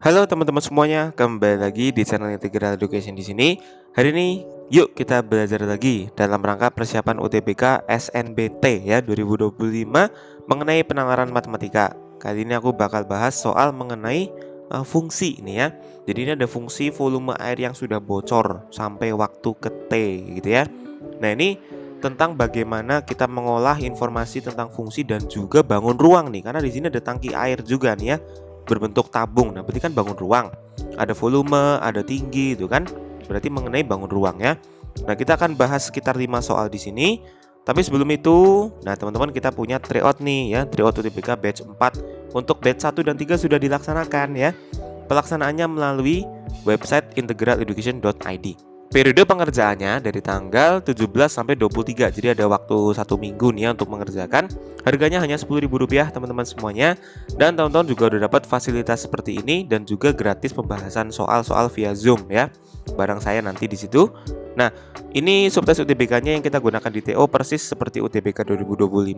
Halo teman-teman semuanya, kembali lagi di channel Integral Education di sini. Hari ini yuk kita belajar lagi dalam rangka persiapan UTBK SNBT ya 2025 mengenai penalaran matematika. Kali ini aku bakal bahas soal mengenai fungsi ini ya. Jadi ini ada fungsi volume air yang sudah bocor sampai waktu ke T gitu ya. Nah, ini tentang bagaimana kita mengolah informasi tentang fungsi dan juga bangun ruang nih. Karena di sini ada tangki air juga nih ya, berbentuk tabung. Nah, berarti kan bangun ruang. Ada volume, ada tinggi itu kan. Berarti mengenai bangun ruang ya. Nah, kita akan bahas sekitar 5 soal di sini. Tapi sebelum itu, nah teman-teman kita punya tryout nih ya, tryout UTBK batch 4. Untuk batch 1 dan 3 sudah dilaksanakan ya. Pelaksanaannya melalui website integraleducation.id. Periode pengerjaannya dari tanggal 17 sampai 23. Jadi ada waktu 1 minggu nih ya untuk mengerjakan. Harganya hanya Rp10.000 teman-teman semuanya. Dan teman-teman juga udah dapat fasilitas seperti ini dan juga gratis pembahasan soal-soal via Zoom ya. Bareng saya nanti di situ. Nah, ini subtes UTBK-nya yang kita gunakan di TO persis seperti UTBK 2025.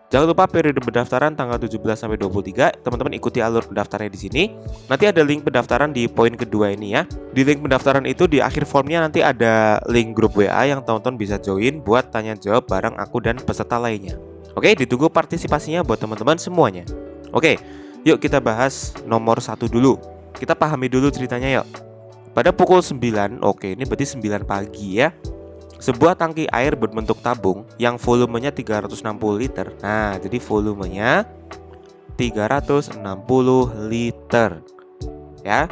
Jangan lupa periode pendaftaran tanggal 17 sampai 23. Teman-teman ikuti alur pendaftarannya di sini. Nanti ada link pendaftaran di poin kedua ini ya. Di link pendaftaran itu di akhir formnya nanti ada link grup WA yang teman-teman bisa join buat tanya jawab bareng aku dan peserta lainnya. Oke, ditunggu partisipasinya buat teman-teman semuanya. Oke, yuk kita bahas nomor 1 dulu. Kita pahami dulu ceritanya yuk. Pada pukul 9, oke ini berarti 9 pagi ya. Sebuah tangki air berbentuk tabung yang volumenya 360 liter. Nah, jadi volumenya 360 liter. Ya.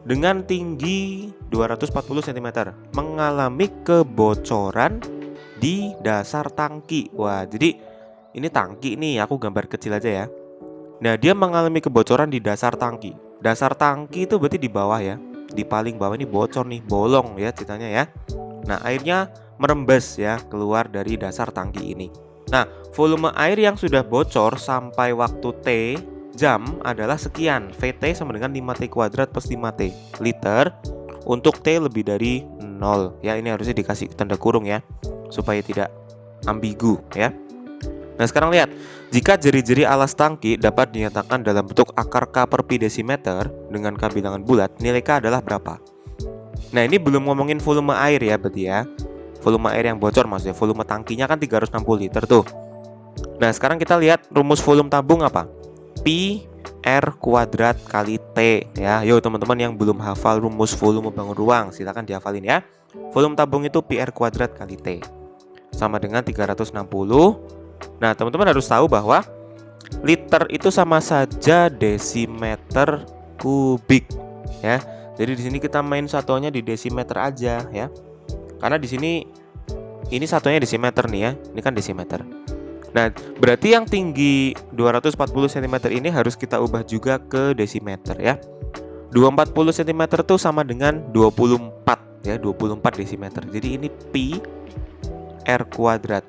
Dengan tinggi 240 cm mengalami kebocoran di dasar tangki. Wah, jadi ini tangki nih, aku gambar kecil aja ya. Nah, dia mengalami kebocoran di dasar tangki. Dasar tangki itu berarti di bawah ya. Di paling bawah ini bocor nih, bolong ya ceritanya ya. Nah, airnya merembes ya keluar dari dasar tangki ini. Nah, volume air yang sudah bocor sampai waktu T jam adalah sekian. VT sama dengan 5T kuadrat plus 5T liter untuk T lebih dari 0 ya. Ini harusnya dikasih tanda kurung ya supaya tidak ambigu ya. Nah, sekarang lihat, jika jeri-jeri alas tangki dapat dinyatakan dalam bentuk akar K per pi desimeter dengan K bilangan bulat, nilai K adalah berapa? Nah, ini belum ngomongin volume air ya berarti ya. Volume air yang bocor maksudnya, volume tangkinya kan 360 liter tuh. Nah, sekarang kita lihat rumus volume tabung apa? Pi R kuadrat kali T ya. Yo teman-teman yang belum hafal rumus volume bangun ruang, silakan dihafalin ya. Volume tabung itu Pi R kuadrat kali T sama dengan 360. Nah, teman-teman harus tahu bahwa liter itu sama saja desimeter kubik ya. Jadi di sini kita main satuannya di desimeter aja ya. Karena di sini ini satunya desimeter nih ya. Ini kan desimeter. Nah, berarti yang tinggi 240 cm ini harus kita ubah juga ke desimeter ya. 240 cm itu sama dengan 24 ya, 24 desimeter. Jadi ini pi R kuadrat.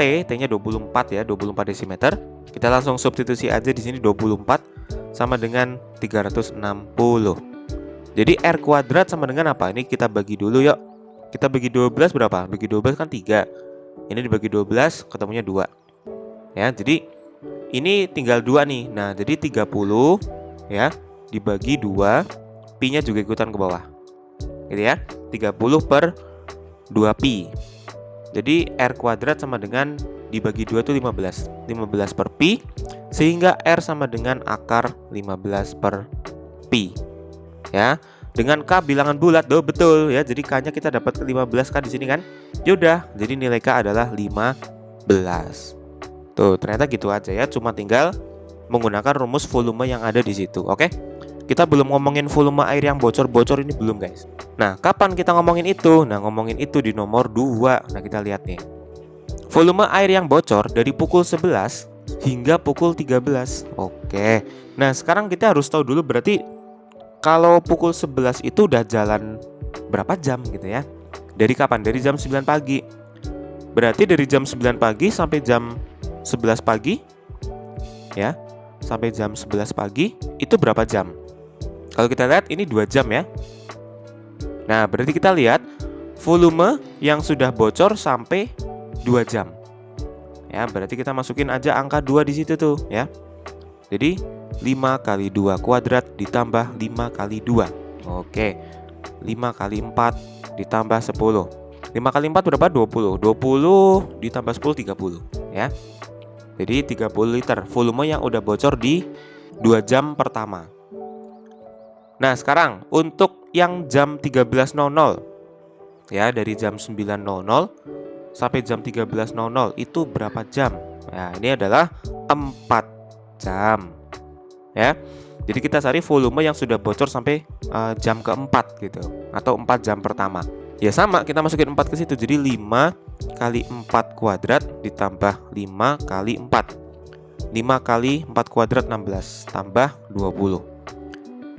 T-nya 24 ya, 24 desimeter. Kita langsung substitusi aja di sini 24 sama dengan 360. Jadi R kuadrat sama dengan apa? Ini kita bagi dulu yuk. Kita bagi 12 berapa? Bagi 12 kan 3. Ini dibagi 12 ketemunya 2. Ya, jadi ini tinggal 2 nih. Nah, jadi 30 ya dibagi 2, pi-nya juga ikutan ke bawah. Gitu ya. 30 per 2 pi. Jadi R kuadrat sama dengan dibagi 2 itu 15. 15 per pi sehingga R sama dengan akar 15 per pi. Ya, dengan K bilangan bulat, betul ya. Jadi K-nya kita dapat ke 15 kan di sini kan? Yaudah, jadi nilai K adalah 15. Tuh, ternyata gitu aja ya. Cuma tinggal menggunakan rumus volume yang ada di situ. Oke? Kita belum ngomongin volume air yang bocor-bocor ini belum, guys. Nah, kapan kita ngomongin itu? Nah, ngomongin itu di nomor 2. Nah, kita lihat nih. Volume air yang bocor dari pukul 11 hingga pukul 13. Oke. Nah, sekarang kita harus tahu dulu berarti kalau pukul 11 itu udah jalan berapa jam gitu ya. Dari kapan? Dari jam 9 pagi. Berarti dari jam 9 pagi sampai jam 11 pagi ya. Sampai jam 11 pagi itu berapa jam? Kalau kita lihat ini 2 jam ya. Nah, berarti kita lihat volume yang sudah bocor sampai 2 jam. Ya, berarti kita masukin aja angka 2 di situ tuh ya. Jadi 5 kali 2 kuadrat ditambah 5 kali 2. Oke, 5 kali 4 ditambah 10. 5 kali 4 berapa? 20. 20 ditambah 10, 30 ya. Jadi 30 liter volume yang udah bocor di 2 jam pertama. Nah sekarang untuk yang jam 13.00 ya, dari jam 9.00 sampai jam 13.00 itu berapa jam? Nah ini adalah 4 jam ya. Jadi kita cari volume yang sudah bocor sampai jam keempat gitu, atau 4 jam pertama. Ya sama, kita masukin 4 ke situ. Jadi 5 kali 4 kuadrat ditambah 5 kali 4. 5 kali 4 kuadrat 16 tambah 20.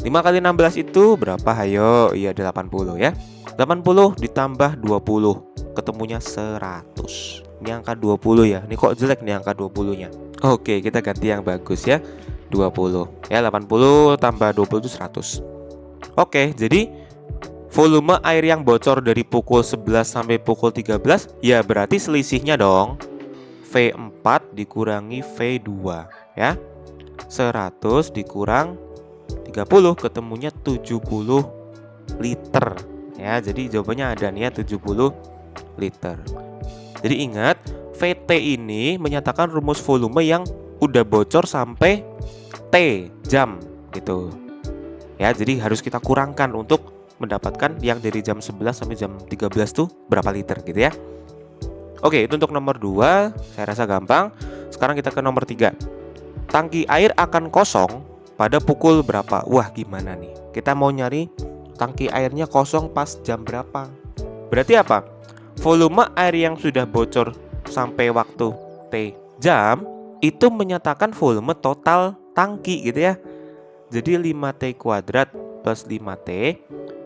5 kali 16 itu berapa? Hayo, iya 80 ya. 80 ditambah 20, ketemunya 100. Ini angka 20 ya. Ini kok jelek nih angka 20-nya. Oke, kita ganti yang bagus ya. 20 ya, 80 tambah 20 itu 100. Oke, jadi volume air yang bocor dari pukul 11 sampai pukul 13 ya berarti selisihnya dong V4 dikurangi V2 ya. 100 dikurang 30 ketemunya 70 liter ya. Jadi jawabannya ada nih ya, 70 liter. Jadi ingat, VT ini menyatakan rumus volume yang udah bocor sampai T jam gitu ya. Jadi harus kita kurangkan untuk mendapatkan yang dari jam 11 sampai jam 13 tuh berapa liter gitu ya. Oke, itu untuk nomor 2, saya rasa gampang. Sekarang kita ke nomor 3. Tangki air akan kosong pada pukul berapa? Wah, gimana nih? Kita mau nyari tangki airnya kosong pas jam berapa? Berarti apa? Volume air yang sudah bocor sampai waktu T jam itu menyatakan volume total tangki gitu ya. Jadi 5T kuadrat plus 5T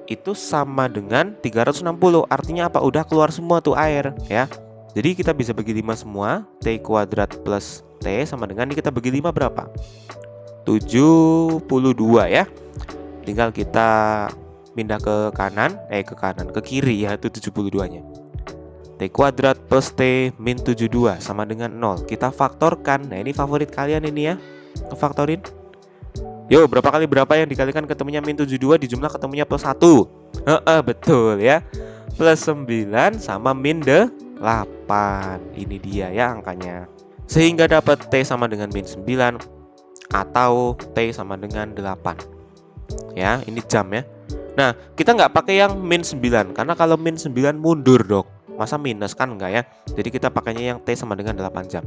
itu sama dengan 360. Artinya apa? Udah keluar semua tuh air ya. Jadi kita bisa bagi 5 semua. T kuadrat plus T sama dengan, ini kita bagi 5 berapa? 72 ya. Tinggal kita pindah ke kanan, ke kiri ya, itu 72-nya. T kuadrat plus T min 72 sama dengan 0. Kita faktorkan. Nah ini favorit kalian ini ya, ngefaktorin. Yo, berapa kali berapa yang dikalikan ketemunya min 72, dijumlah ketemunya plus 1. Betul ya. Plus 9 sama min 8. Ini dia ya angkanya. Sehingga dapat T sama dengan min 9 atau T sama dengan 8. Ya, ini jam ya. Nah, kita nggak pakai yang min 9 karena kalau min 9 mundur dong. Masa minus kan enggak ya. Jadi kita pakainya yang T sama dengan 8 jam.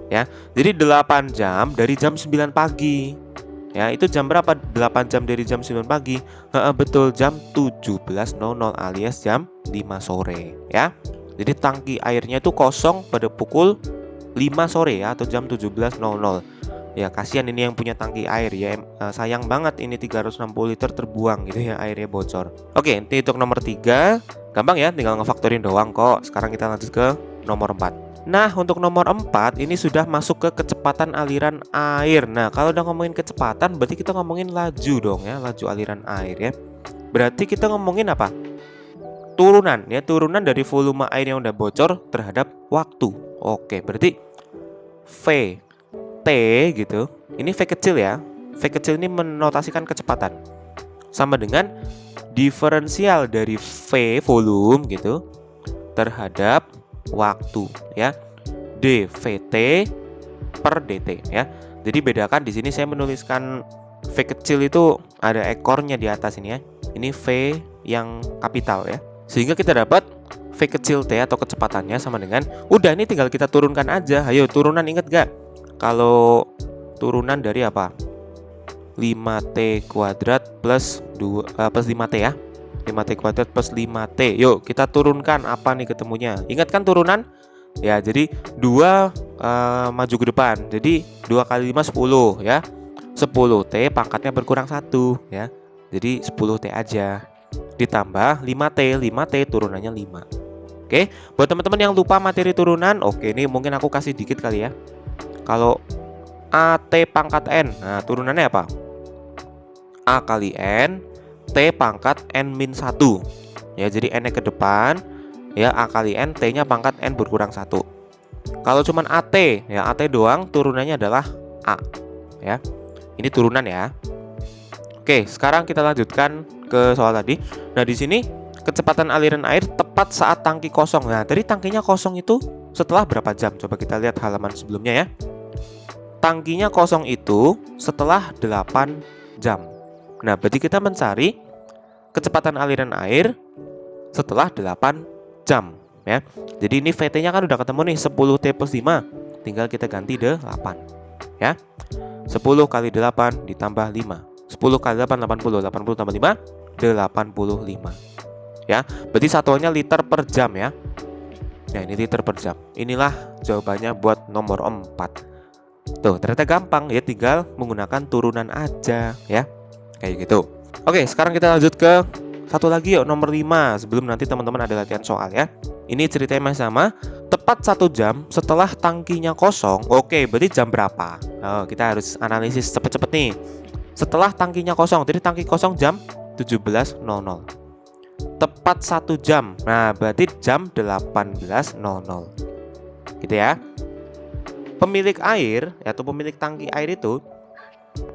Ya. Jadi 8 jam dari jam 9 pagi. Ya, itu jam berapa? 8 jam dari jam 9 pagi. Betul, jam 17.00 alias jam 5 sore ya. Jadi tangki airnya itu kosong pada pukul 5 sore ya, atau jam 17.00. Ya, kasihan ini yang punya tangki air ya. Sayang banget ini 360 liter terbuang gitu ya, airnya bocor. Oke, ini untuk nomor 3. Gampang ya, tinggal ngefaktorin doang kok. Sekarang kita lanjut ke nomor 4. Nah, untuk nomor 4 ini sudah masuk ke kecepatan aliran air. Nah, kalau udah ngomongin kecepatan berarti kita ngomongin laju dong ya, laju aliran air ya. Berarti kita ngomongin apa? Turunan ya, turunan dari volume air yang udah bocor terhadap waktu. Oke, berarti V T gitu. Ini V kecil ya. V kecil ini menotasikan kecepatan. Sama dengan diferensial dari V volume gitu terhadap waktu ya. dVt per dt ya. Jadi bedakan di sini saya menuliskan V kecil itu ada ekornya di atas ini ya. Ini V yang kapital ya. Sehingga kita dapat V kecil T atau kecepatannya sama dengan, udah ini tinggal kita turunkan aja. Ayo turunan, inget gak? Kalau turunan dari apa? 5T kuadrat plus 5T ya. 5T kuadrat plus 5T. Yuk kita turunkan, apa nih ketemunya? Ingat kan turunan? Ya, jadi 2 maju ke depan. Jadi 2 kali 5 10 ya. 10T pangkatnya berkurang 1 ya. Jadi 10T aja. Ditambah 5T. 5T turunannya 5. Oke, buat teman-teman yang lupa materi turunan, oke ini mungkin aku kasih dikit kali ya. Kalau AT pangkat N, nah turunannya apa? A kali N, T pangkat N min 1. Ya, jadi N-nya ke depan, ya A kali N, T-nya pangkat N berkurang 1. Kalau cuman AT, ya AT doang turunannya adalah A. ya. Ini turunan ya. Oke, sekarang kita lanjutkan ke soal tadi. Nah, di sini kecepatan aliran air tepat saat tangki kosong. Nah, tadi tangkinya kosong itu setelah berapa jam? Coba kita lihat halaman sebelumnya ya. Tangkinya kosong itu setelah 8 jam. Nah, berarti kita mencari kecepatan aliran air setelah 8 jam ya. Jadi ini VT-nya kan udah ketemu nih, 10T plus 5. Tinggal kita ganti 8 ya. 10 kali 8 ditambah 5. 10 kali 8 80, 80 tambah 5 85. Ya, berarti satuannya liter per jam ya. Nah, ini liter per jam. Inilah jawabannya buat nomor 4. Tuh, ternyata gampang ya, tinggal menggunakan turunan aja ya. Kayak gitu. Oke, sekarang kita lanjut ke satu lagi yuk, nomor 5. Sebelum nanti teman-teman ada latihan soal ya. Ini ceritanya masih sama. Tepat 1 jam setelah tangkinya kosong. Oke, berarti jam berapa? Oh, kita harus analisis cepet-cepet nih. Setelah tangkinya kosong. Jadi tangki kosong jam 17.00. Tepat 1 jam. Nah, berarti jam 18.00. Gitu ya. Pemilik air atau pemilik tangki air itu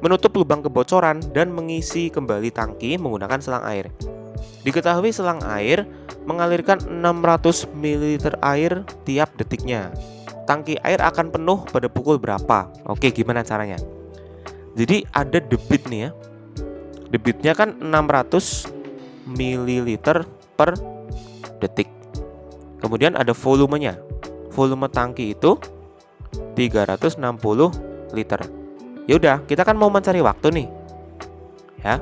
menutup lubang kebocoran dan mengisi kembali tangki menggunakan selang air. Diketahui selang air mengalirkan 600 ml air tiap detiknya. Tangki air akan penuh pada pukul berapa? Oke, gimana caranya? Jadi ada debit nih ya. Debitnya kan 600 ml per detik. Kemudian ada volumenya. Volume tangki itu 360 liter. Ya udah, kita kan mau mencari waktu nih. Ya.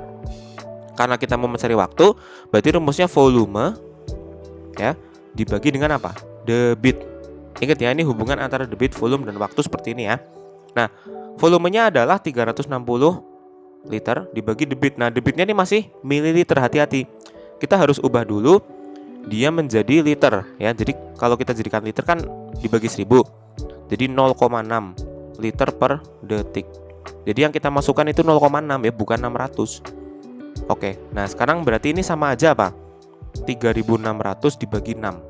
Karena kita mau mencari waktu, berarti rumusnya volume ya dibagi dengan apa? Debit. Ingat ya, ini hubungan antara debit, volume dan waktu seperti ini ya. Nah, volumenya adalah 360 liter dibagi debit. Nah, debitnya ini masih mililiter, hati-hati. Kita harus ubah dulu dia menjadi liter ya. Jadi kalau kita jadikan liter kan dibagi 1000. Jadi 0,6 liter per detik. Jadi yang kita masukkan itu 0,6 ya, bukan 600. Oke, nah sekarang berarti ini sama aja apa? 3600 dibagi 6.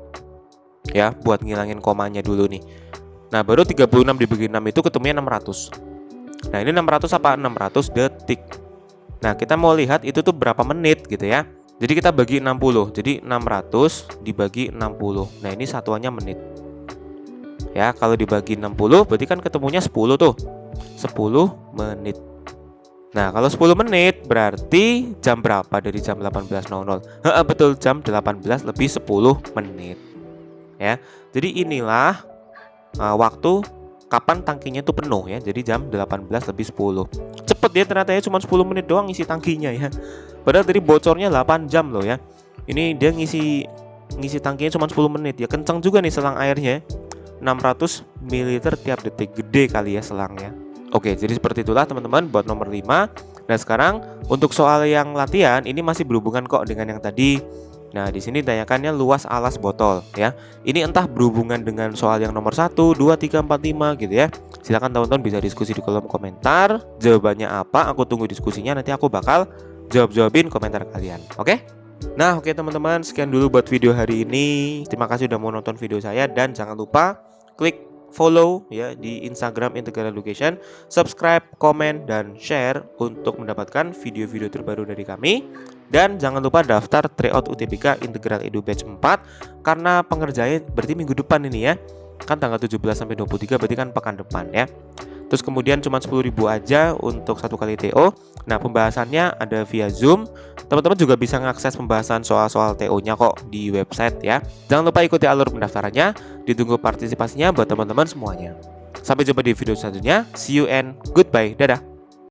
Ya, buat ngilangin komanya dulu nih. Nah, baru 36 dibagi 6 itu ketemunya 600. Nah, ini 600 apa? 600 detik. Nah, kita mau lihat itu tuh berapa menit gitu ya. Jadi kita bagi 60. Jadi 600 dibagi 60. Nah, ini satuannya menit. Ya, kalau dibagi 60 berarti kan ketemunya 10 tuh. 10 menit. Nah, kalau 10 menit berarti jam berapa dari jam 18.00? Betul, jam 18 lebih 10 menit. Ya. Jadi inilah waktu kapan tangkinya itu penuh ya. Jadi jam 18 lebih 10. Cepet ya, ternyata ya, cuma 10 menit doang isi tangkinya ya. Padahal tadi bocornya 8 jam loh ya. Ini dia ngisi tangkinya cuma 10 menit. Ya kencang juga nih selang airnya. 600 ml tiap detik, gede kali ya selangnya. Oke, jadi seperti itulah teman-teman buat nomor 5. Nah, sekarang untuk soal yang latihan ini masih berhubungan kok dengan yang tadi. Nah, di sini ditanyakannya luas alas botol ya. Ini entah berhubungan dengan soal yang nomor 1, 2, 3, 4, 5 gitu ya. Silakan teman-teman bisa diskusi di kolom komentar. Jawabannya apa? Aku tunggu diskusinya, nanti aku bakal jawabin komentar kalian. Oke? Nah, oke teman-teman, sekian dulu buat video hari ini. Terima kasih udah mau nonton video saya dan jangan lupa klik follow ya di Instagram Integral Education, subscribe, komen, dan share untuk mendapatkan video-video terbaru dari kami. Dan jangan lupa daftar tryout UTBK Integral Edu Batch 4 karena pengerjaannya berarti minggu depan ini ya. Kan tanggal 17 sampai 23 berarti kan pekan depan ya. Terus kemudian cuma 10.000 aja untuk 1 kali TO. Nah, pembahasannya ada via Zoom. Teman-teman juga bisa mengakses pembahasan soal-soal TO-nya kok di website ya. Jangan lupa ikuti alur pendaftarannya. Ditunggu partisipasinya buat teman-teman semuanya. Sampai jumpa di video selanjutnya. See you and goodbye. Dadah.